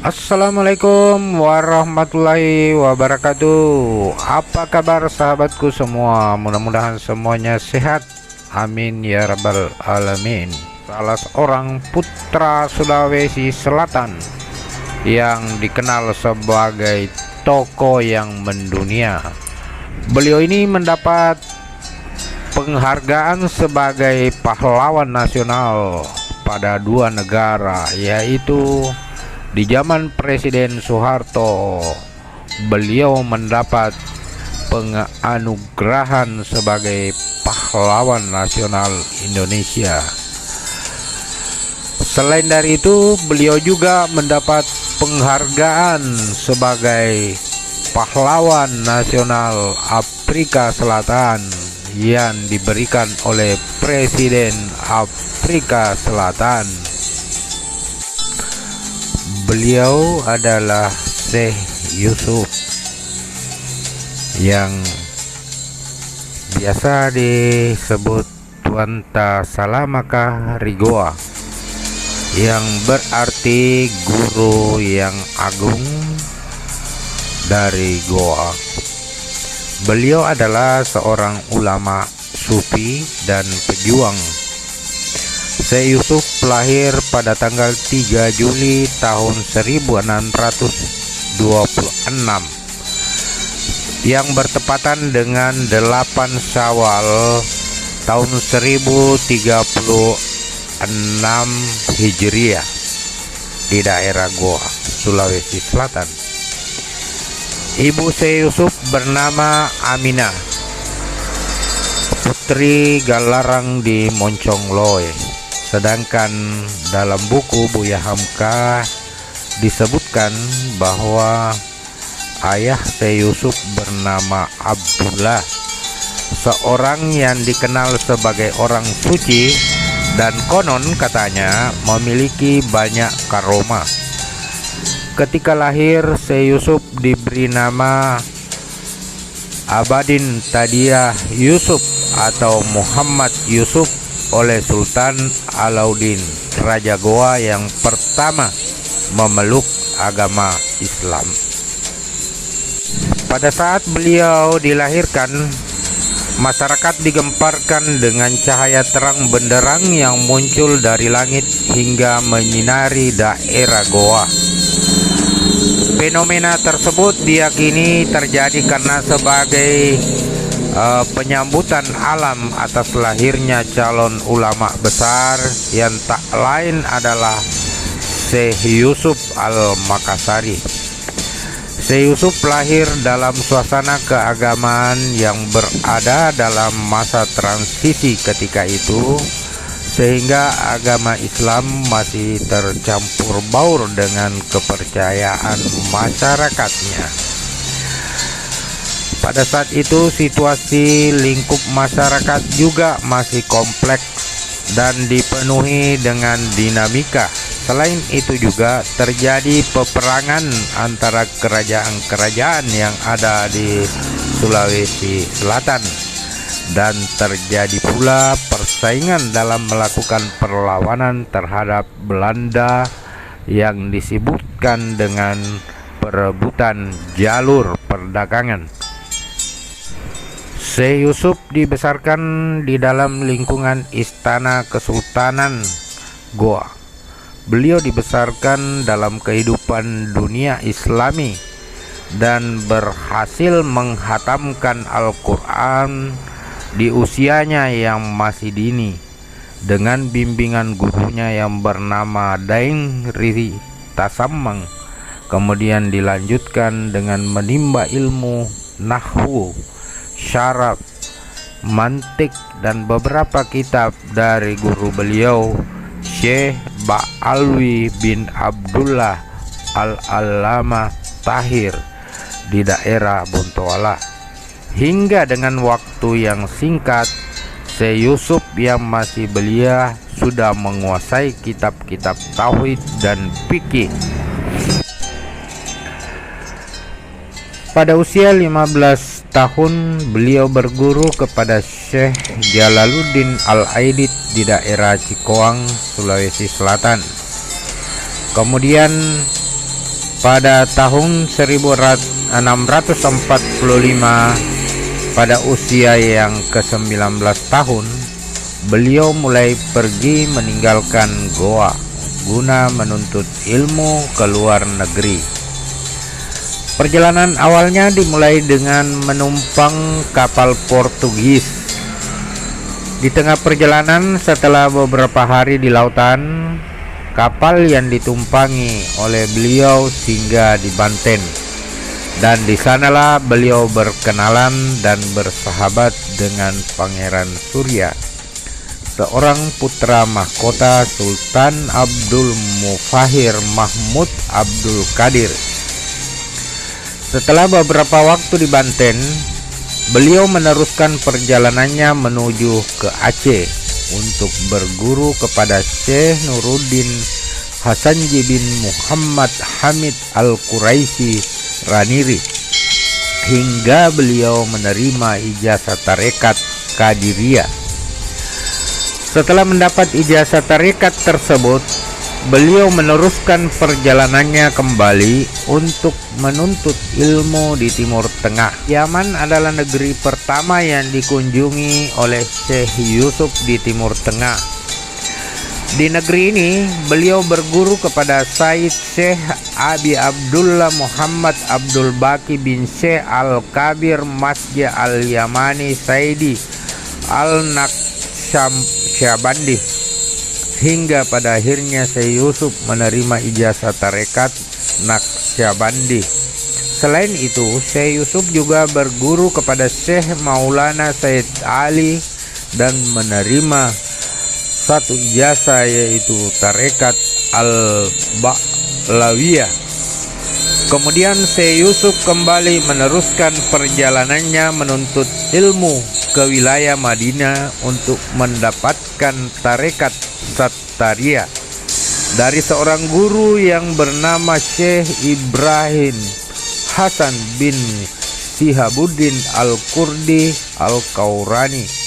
Assalamualaikum warahmatullahi wabarakatuh. Apa kabar sahabatku semua? Mudah-mudahan semuanya sehat. Amin ya rabbal alamin. Salah seorang putra Sulawesi Selatan yang dikenal sebagai tokoh yang mendunia. Beliau ini mendapat penghargaan sebagai pahlawan nasional pada dua negara, yaitu di zaman Presiden Soeharto, beliau mendapat penganugerahan sebagai pahlawan nasional Indonesia. Selain dari itu, beliau juga mendapat penghargaan sebagai pahlawan nasional Afrika Selatan yang diberikan oleh Presiden Afrika Selatan. Beliau adalah Syekh Yusuf yang biasa disebut Tuan Ta Salamaka Rigoa, yang berarti guru yang agung dari Goa. Beliau adalah seorang ulama sufi dan pejuang. Syekh Yusuf lahir pada tanggal 3 Juli tahun 1626 yang bertepatan dengan 8 Syawal tahun 1036 Hijriah di daerah Goa, Sulawesi Selatan. Ibu Syekh Yusuf bernama Aminah, putri Galarang di Moncongloe. Sedangkan dalam buku Buya Hamka disebutkan bahwa ayah Syekh Yusuf bernama Abdullah, seorang yang dikenal sebagai orang suci dan konon katanya memiliki banyak karomah. Ketika lahir, Syekh Yusuf diberi nama Abadin Tadiah Yusuf atau Muhammad Yusuf oleh Sultan Alauddin, Raja Goa yang pertama memeluk agama Islam. Pada saat beliau dilahirkan, masyarakat digemparkan dengan cahaya terang benderang yang muncul dari langit hingga menyinari daerah Goa. Fenomena tersebut diyakini terjadi karena sebagai penyambutan alam atas lahirnya calon ulama besar yang tak lain adalah Syekh Yusuf Al-Makassari. Syekh Yusuf lahir dalam suasana keagamaan yang berada dalam masa transisi ketika itu, sehingga agama Islam masih tercampur baur dengan kepercayaan masyarakatnya. Pada saat itu situasi lingkup masyarakat juga masih kompleks dan dipenuhi dengan dinamika. Selain itu juga terjadi peperangan antara kerajaan-kerajaan yang ada di Sulawesi Selatan, dan terjadi pula persaingan dalam melakukan perlawanan terhadap Belanda yang disebutkan dengan perebutan jalur perdagangan. Syekh Yusuf dibesarkan di dalam lingkungan Istana Kesultanan Goa. Beliau dibesarkan dalam kehidupan dunia Islami dan berhasil menghatamkan Al-Quran di usianya yang masih dini dengan bimbingan gurunya yang bernama Daeng Riri Tasammang. Kemudian dilanjutkan dengan menimba ilmu nahwu, syaraf, mantik, dan beberapa kitab dari guru beliau, Syekh Ba'alwi bin Abdullah Al-Allamah Tahir di daerah Bontoala. Hingga dengan waktu yang singkat, Syekh Yusuf yang masih belia sudah menguasai kitab-kitab tauhid dan fikih. Pada usia 15 tahun beliau berguru kepada Syekh Jalaluddin Al-Aidid di daerah Cikoang, Sulawesi Selatan. Kemudian Pada tahun 1645, pada usia yang ke-19 tahun, beliau mulai pergi meninggalkan Goa guna menuntut ilmu ke luar negeri. Perjalanan awalnya dimulai dengan menumpang kapal Portugis. Di tengah perjalanan, setelah beberapa hari di lautan, kapal yang ditumpangi oleh beliau singgah di Banten, dan di sanalah beliau berkenalan dan bersahabat dengan Pangeran Surya, seorang putra mahkota Sultan Abdul Mufahir Mahmud Abdul Qadir. Setelah beberapa waktu di Banten, beliau meneruskan perjalanannya menuju ke Aceh untuk berguru kepada Syekh Nuruddin Hasanji bin Muhammad Hamid Al-Quraisy Raniri, hingga beliau menerima ijazah tarekat Qadiriyah. Setelah mendapat ijazah tarekat tersebut, beliau meneruskan perjalanannya kembali untuk menuntut ilmu di Timur Tengah. Yaman adalah negeri pertama yang dikunjungi oleh Syekh Yusuf di Timur Tengah. Di negeri ini, beliau berguru kepada Said Syekh Abi Abdullah Muhammad Abdul Baqi bin Syekh Al-Kabir Masjid Al-Yamani Saidi Al-Naqsyabandi, hingga pada akhirnya Syekh Yusuf menerima ijazah tarekat Naqsyabandi. Selain itu, Syekh Yusuf juga berguru kepada Syekh Maulana Said Ali dan menerima satu ijazah, yaitu tarekat Al-Ba'lawiyah. Kemudian Syekh Yusuf kembali meneruskan perjalanannya menuntut ilmu ke wilayah Madinah untuk mendapatkan tarekat Sattariyah dari seorang guru yang bernama Syekh Ibrahim Hasan bin Sihabuddin Al-Kurdi Al-Kaurani.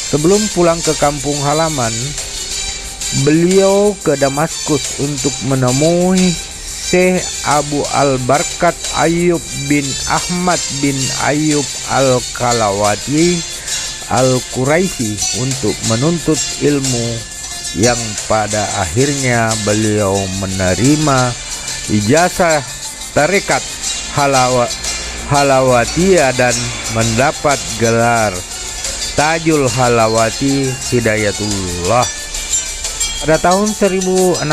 Sebelum pulang ke kampung halaman, beliau ke Damaskus untuk menemui Syekh Abu Al-Barkat Ayyub bin Ahmad bin Ayyub Al-Kalawati Al-Quraisy untuk menuntut ilmu, yang pada akhirnya beliau menerima ijazah tarekat Halawatiyah dan mendapat gelar Tajul Halawati Hidayatullah. Pada tahun 1665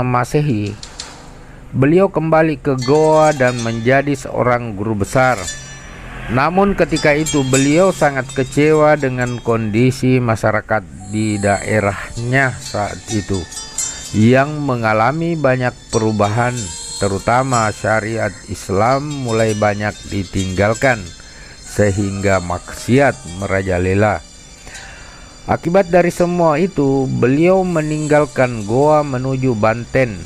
Masehi, beliau kembali ke Goa dan menjadi seorang guru besar. Namun ketika itu beliau sangat kecewa dengan kondisi masyarakat di daerahnya saat itu yang mengalami banyak perubahan, terutama syariat Islam mulai banyak ditinggalkan sehingga maksiat merajalela. Akibat dari semua itu, beliau meninggalkan Goa menuju Banten.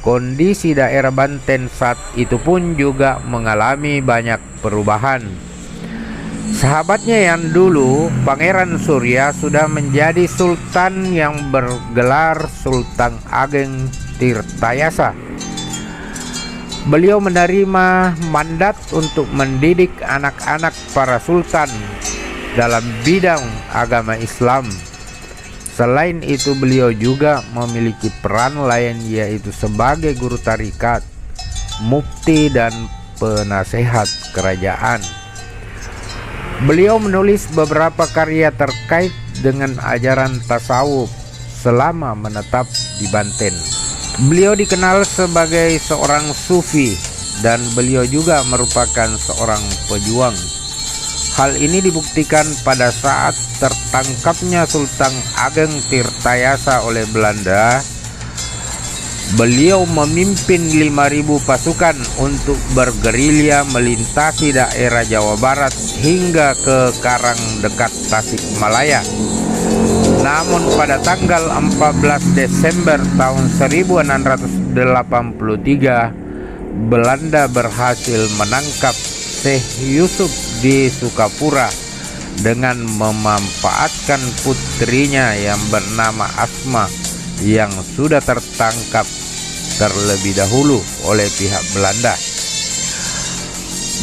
Kondisi daerah Banten saat itu pun juga mengalami banyak perubahan. Sahabatnya yang dulu, Pangeran Surya, sudah menjadi sultan yang bergelar Sultan Ageng Tirtayasa. Beliau menerima mandat untuk mendidik anak-anak para sultan dalam bidang agama Islam. Selain itu, beliau juga memiliki peran lain, yaitu sebagai guru tarikat, mufti, dan penasehat kerajaan. Beliau menulis beberapa karya terkait dengan ajaran tasawuf selama menetap di Banten. Beliau dikenal sebagai seorang sufi dan beliau juga merupakan seorang pejuang. Hal ini dibuktikan pada saat tertangkapnya Sultan Ageng Tirtayasa oleh Belanda. Beliau memimpin 5.000 pasukan untuk bergerilya melintasi daerah Jawa Barat hingga ke Karang dekat Tasikmalaya. Namun pada tanggal 14 Desember tahun 1683, Belanda berhasil menangkap Syekh Yusuf di Sukapura dengan memanfaatkan putrinya yang bernama Asma yang sudah tertangkap terlebih dahulu oleh pihak Belanda.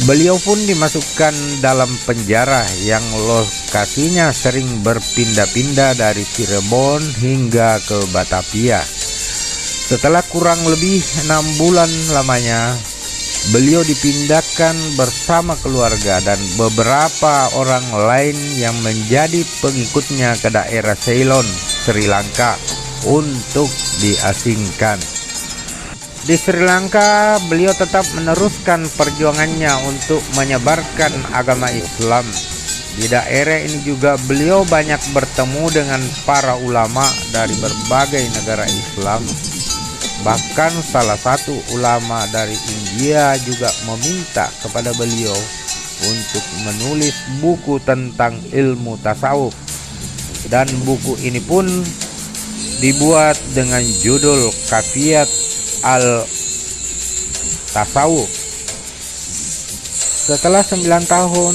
Beliau pun dimasukkan dalam penjara yang lokasinya sering berpindah-pindah dari Cirebon hingga ke Batavia. Setelah kurang lebih 6 bulan lamanya, beliau dipindahkan bersama keluarga dan beberapa orang lain yang menjadi pengikutnya ke daerah Ceylon, Sri Lanka untuk diasingkan. Di Sri Lanka, beliau tetap meneruskan perjuangannya untuk menyebarkan agama Islam. Di daerah ini juga beliau banyak bertemu dengan para ulama dari berbagai negara Islam. Bahkan salah satu ulama dari India juga meminta kepada beliau untuk menulis buku tentang ilmu tasawuf. Dan buku ini pun dibuat dengan judul Kafiat al-Tasawuf. Setelah 9 tahun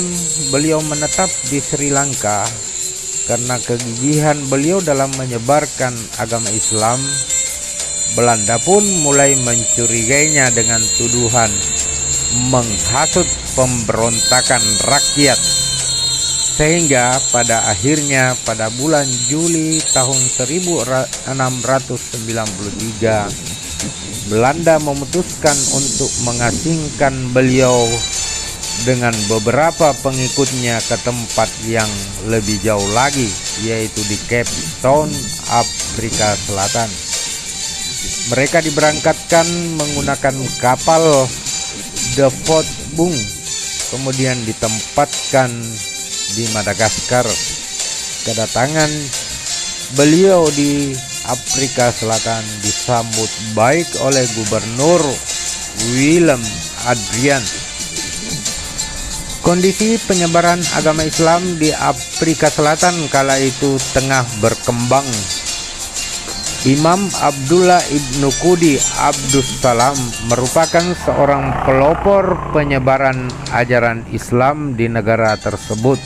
beliau menetap di Sri Lanka. Karena kegigihan beliau dalam menyebarkan agama Islam, Belanda pun mulai mencurigainya dengan tuduhan menghasut pemberontakan rakyat. Sehingga pada akhirnya pada bulan Juli tahun 1693, Belanda memutuskan untuk mengasingkan beliau dengan beberapa pengikutnya ke tempat yang lebih jauh lagi, yaitu di Cape Town, Afrika Selatan. Mereka diberangkatkan menggunakan kapal De Voet Bung, kemudian ditempatkan di Madagaskar. Kedatangan beliau di Afrika Selatan disambut baik oleh Gubernur Willem Adriaan. Kondisi penyebaran agama Islam di Afrika Selatan kala itu tengah berkembang. Imam Abdullah Ibnu Qudi Abdussalam merupakan seorang pelopor penyebaran ajaran Islam di negara tersebut.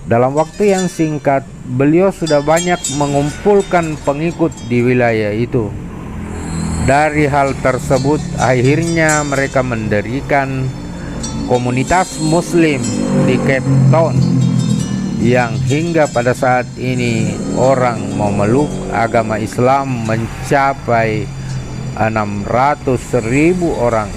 Dalam waktu yang singkat, beliau sudah banyak mengumpulkan pengikut di wilayah itu. Dari hal tersebut, akhirnya mereka mendirikan komunitas Muslim di Cape Town, yang hingga pada saat ini orang memeluk agama Islam mencapai 600.000 orang.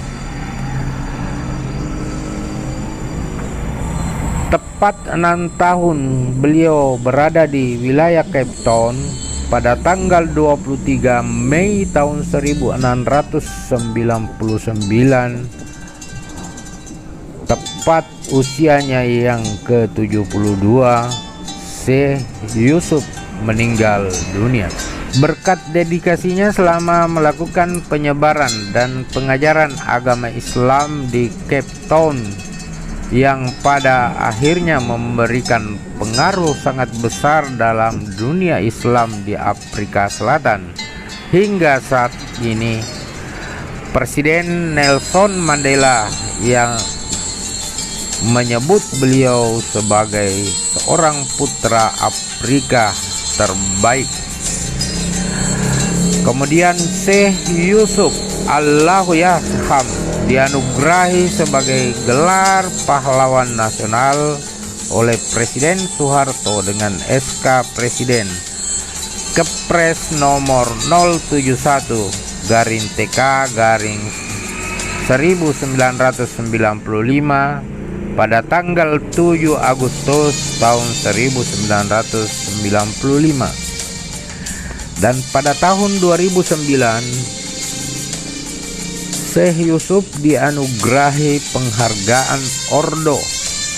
Tepat 6 tahun beliau berada di wilayah Cape Town. Pada tanggal 23 Mei tahun 1699, tepat usianya yang ke-72, Syekh Yusuf meninggal dunia. Berkat dedikasinya selama melakukan penyebaran dan pengajaran agama Islam di Cape Town, yang pada akhirnya memberikan pengaruh sangat besar dalam dunia Islam di Afrika Selatan. Hingga saat ini, Presiden Nelson Mandela yang menyebut beliau sebagai seorang putra Afrika terbaik. Kemudian Syekh Yusuf Allahu Yarham dianugerahi sebagai gelar pahlawan nasional oleh Presiden Soeharto dengan SK Presiden Kepres nomor 071-TK/1995 pada tanggal 7 Agustus tahun 1995. Dan pada tahun 2009 Syekh Yusuf dianugerahi penghargaan Ordo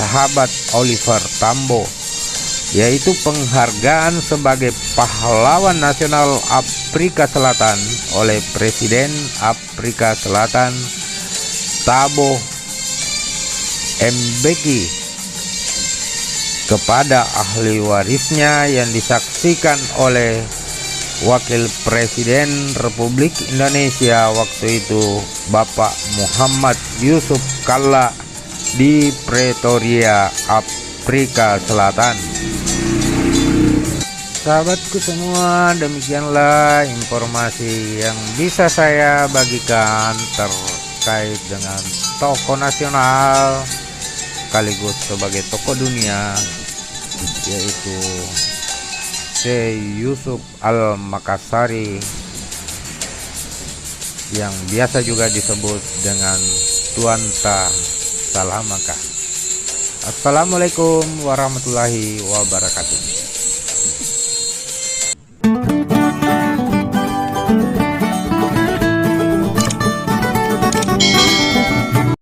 Sahabat Oliver Tambo, yaitu penghargaan sebagai pahlawan nasional Afrika Selatan oleh Presiden Afrika Selatan Thabo Mbeki kepada ahli warisnya yang disaksikan oleh Wakil Presiden Republik Indonesia waktu itu, Bapak Muhammad Yusuf Kalla di Pretoria, Afrika Selatan. Sahabatku semua, demikianlah informasi yang bisa saya bagikan terkait dengan tokoh nasional sekaligus sebagai tokoh dunia, yaitu Syekh Yusuf Al-Makassari, yang biasa juga disebut dengan Tuan Ta Salamaka. Assalamualaikum warahmatullahi wabarakatuh.